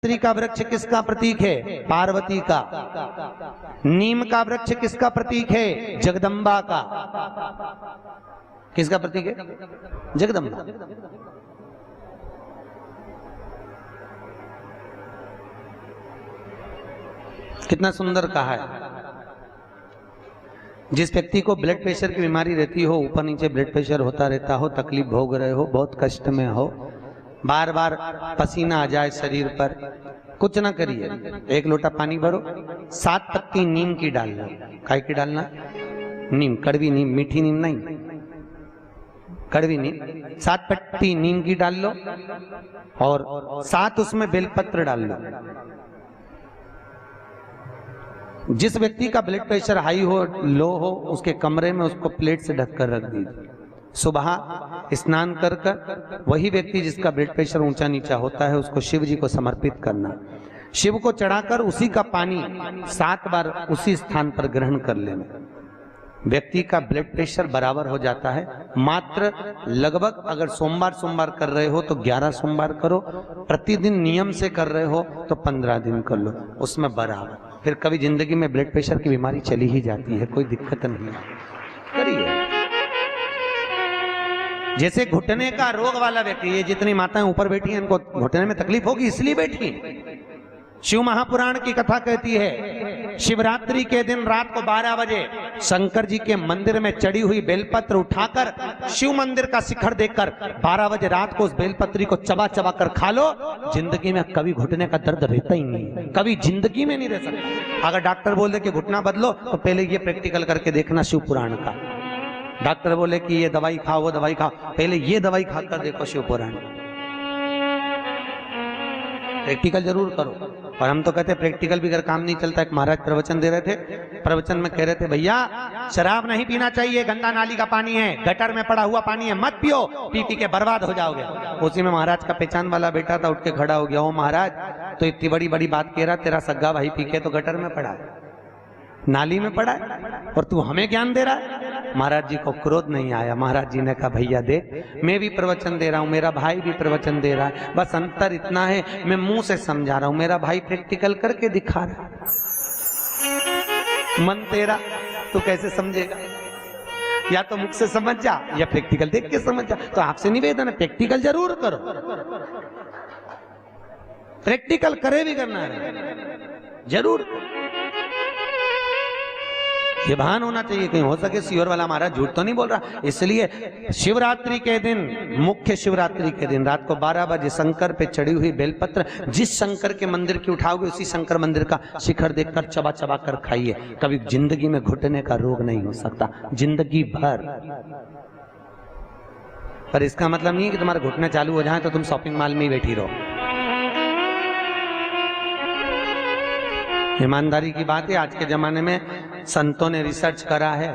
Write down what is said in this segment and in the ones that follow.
पत्री का वृक्ष किसका प्रतीक है? पार्वती का। नीम का वृक्ष किसका प्रतीक है? जगदम्बा का। किसका प्रतीक है? जगदम्बा। कितना सुंदर कहा है। जिस व्यक्ति को ब्लड प्रेशर की बीमारी रहती हो, ऊपर नीचे ब्लड प्रेशर होता रहता हो, तकलीफ भोग रहे हो, बहुत कष्ट में हो, बार बार पसीना आ जाए शरीर पर, कुछ ना करिए, एक लोटा पानी भरो, 7 पत्ती नीम की डाल लो। काय की डालना? नीम, कड़वी नीम, मीठी नीम नहीं, कड़वी नीम। 7 पत्ती नीम की डाल लो और 7 उसमें बेलपत्र डाल लो। जिस व्यक्ति का ब्लड प्रेशर हाई हो, लो हो, उसके कमरे में उसको प्लेट से ढककर रख दीजिए। सुबह स्नान कर कर वही व्यक्ति जिसका ब्लड प्रेशर ऊंचा नीचा होता है उसको शिव जी को समर्पित करना। शिव को चढ़ाकर उसी का पानी 7 बार उसी स्थान पर ग्रहण कर लेना। व्यक्ति का ब्लड प्रेशर बराबर हो जाता है। मात्र लगभग अगर सोमवार कर रहे हो तो 11 सोमवार करो, प्रतिदिन नियम से कर रहे हो तो 15 दिन कर लो, उसमें बराबर। फिर कभी जिंदगी में ब्लड प्रेशर की बीमारी चली ही जाती है, कोई दिक्कत नहीं है, करिए। जैसे घुटने का रोग वाला व्यक्ति, ये जितनी माताएं ऊपर बैठी हैं इनको घुटने में तकलीफ होगी इसलिए बैठी हैं। शिव महापुराण की कथा कहती है शिवरात्रि के दिन रात को 12 बजे शंकर जी के मंदिर में चढ़ी हुई बेलपत्र उठाकर शिव मंदिर का शिखर देखकर 12 बजे रात को उस बेलपत्री को चबा चबा कर खा लो, जिंदगी में कभी घुटने का दर्द रहता ही नहीं, कभी जिंदगी में नहीं रह सकता। अगर डॉक्टर बोले कि घुटना बदलो तो पहले ये प्रैक्टिकल करके देखना शिव पुराण का। डॉक्टर बोले कि ये दवाई खाओ, वो दवाई खाओ, पहले ये दवाई खाकर देखो शिव पुराण। प्रैक्टिकल जरूर करो। और हम तो कहते हैं प्रैक्टिकल भी अगर काम नहीं चलता। एक महाराज प्रवचन दे रहे थे, प्रवचन में कह रहे थे भैया शराब नहीं पीना चाहिए, गंदा नाली का पानी है, गटर में पड़ा हुआ पानी है, मत पियो, पी पी के बर्बाद हो जाओगे। उसी में महाराज का पहचान वाला बेटा था, उठ के खड़ा हो गया, ओ महाराज तो इतनी बड़ी बड़ी बात कह रहा, तेरा सग्गा भाई पी के तो गटर में पड़ा है, नाली में पड़ा है, और तू हमें ज्ञान दे रहा है। महाराज जी को क्रोध नहीं आया। महाराज जी ने कहा भैया देख, मैं भी प्रवचन दे रहा हूँ, मेरा भाई भी प्रवचन दे रहा है, बस अंतर इतना है मैं मुंह से समझा रहा हूँ, मेरा भाई प्रैक्टिकल करके दिखा रहा है। मन तेरा, तू कैसे समझेगा? या तो मुख से समझ जा या प्रैक्टिकल देख के समझ जा। तो आपसे निवेदन है प्रैक्टिकल जरूर करो, प्रैक्टिकल करे भी करना है जरूर। ये भान होना चाहिए, कहीं हो सके सीवर वाला महाराज झूठ तो नहीं बोल रहा। इसलिए शिवरात्रि के दिन, मुख्य शिवरात्रि के दिन रात को 12 बजे शंकर पे चढ़ी हुई बेलपत्र जिस शंकर के मंदिर की उठाओगे उसी शंकर मंदिर का शिखर देखकर चबा चबा कर खाइए। कभी जिंदगी में घुटने का रोग नहीं हो सकता, जिंदगी भर। पर इसका मतलब नहीं है कि तुम्हारे घुटने चालू हो जाए तो तुम शॉपिंग मॉल में ही बैठी रहो। ईमानदारी की बात है, आज के जमाने में संतों ने रिसर्च करा है।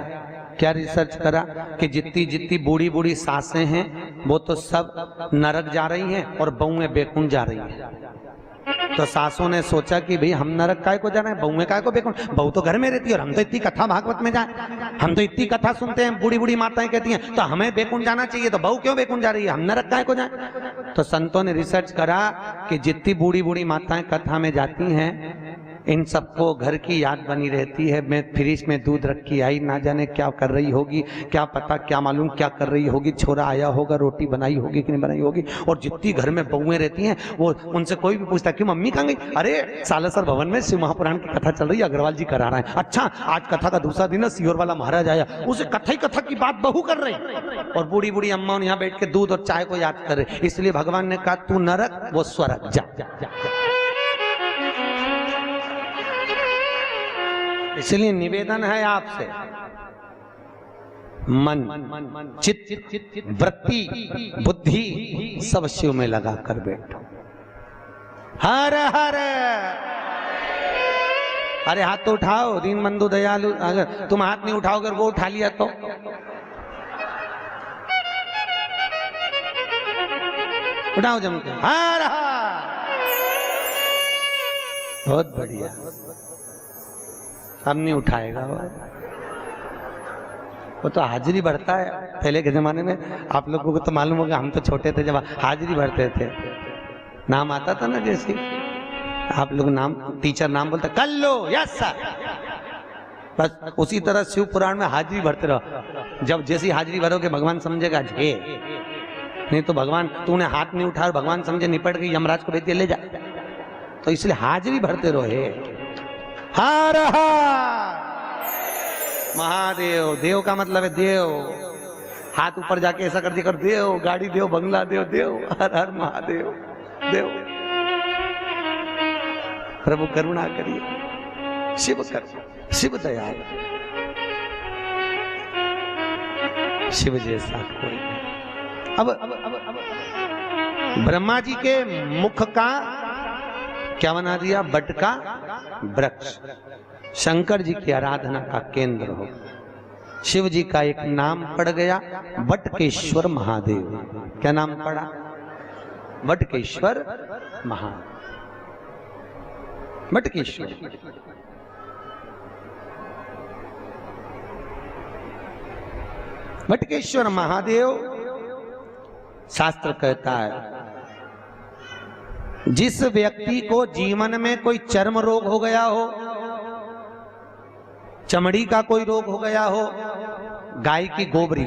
क्या रिसर्च करा? कि जितनी जितनी बूढ़ी बूढ़ी सासें हैं वो तो सब नरक जा रही हैं और बहुएं बेकुंठ जा रही हैं। तो सासों ने सोचा कि भाई हम नरक काय को जा रहे हैं, बहुएं काय को बेकुंठ? बहू तो घर में रहती है और हम तो इतनी कथा भागवत में जाए, हम तो इतनी कथा सुनते हैं, बूढ़ी बूढ़ी माताएं कहती हैं तो हमें बेकुंठ जाना चाहिए, तो बहू क्यों बेकुंठ जा रही है, हम नरक काय को जाए? तो संतों ने रिसर्च करा कि जितनी बूढ़ी बूढ़ी माताएं कथा में जाती हैं इन सबको घर की याद बनी रहती है। मैं फ्रिज में दूध रखी आई, ना जाने क्या कर रही होगी, क्या पता क्या मालूम क्या कर रही होगी, छोरा आया होगा, रोटी बनाई होगी कि नहीं बनाई होगी। और जितनी घर में बहुएं रहती हैं वो उनसे कोई भी पूछता है कि मम्मी कहाँ गई? अरे सालासर भवन में शिव महापुराण की कथा चल रही है, अग्रवाल जी करा रहे हैं। अच्छा आज कथा का दूसरा दिन है, सीहोर वाला महाराज आया, उसे कथा ही कथा की बात बहू कर रही, और बूढ़ी बूढ़ी अम्मा यहाँ बैठ के दूध और चाय को याद कर रहे। इसलिए भगवान ने कहा तू नरक वो स्वर्ग जा। इसलिए निवेदन है आपसे, मन चित्त वृत्ति बुद्धि सब शिव में लगा कर बैठो। हर हर, अरे हाथ तो उठाओ, दीन बंधु दयालु। अगर तुम हाथ नहीं उठाओगे अगर वो उठा लिया तो उठाओ जम के। हर हर, बहुत बढ़िया। अब नहीं उठाएगा वो तो हाजिरी भरता है। पहले के जमाने में आप लोगों को तो मालूम होगा, हम तो छोटे थे जब हाजिरी भरते थे, नाम आता था ना, जैसे आप लोग नाम, टीचर नाम बोलते कर लो, यस सर। बस उसी तरह शिव पुराण में हाजिरी भरते रहो। जब जैसी हाजिरी भरोगे भगवान समझेगा झे, नहीं तो भगवान तूने हाथ नहीं उठाया, भगवान समझे निपट गई, यमराज को भेज ले जा। तो इसलिए हाजिरी भरते रहो। हे हर हर महादेव, देव का मतलब है देव। हाथ ऊपर जाके ऐसा कर दिया कर, देव गाड़ी देव, बंगला देव, देव हर हर महादेव देव। प्रभु करुणा करिए, शिव कर, शिव दयाल, शिव जैसा कोई नहीं। अब ब्रह्मा जी के मुख का क्या बना दिया? बट का वृक्ष। शंकर जी की आराधना का केंद्र हो। शिव जी का एक नाम पड़ गया, बटकेश्वर महादेव। क्या नाम पड़ा? बटकेश्वर महादेव। बटकेश्वर बटकेश्वर महादेव, शास्त्र कहता है जिस व्यक्ति को जीवन में कोई चर्म रोग हो गया हो, चमड़ी का कोई रोग हो गया हो, गाय की गोबरी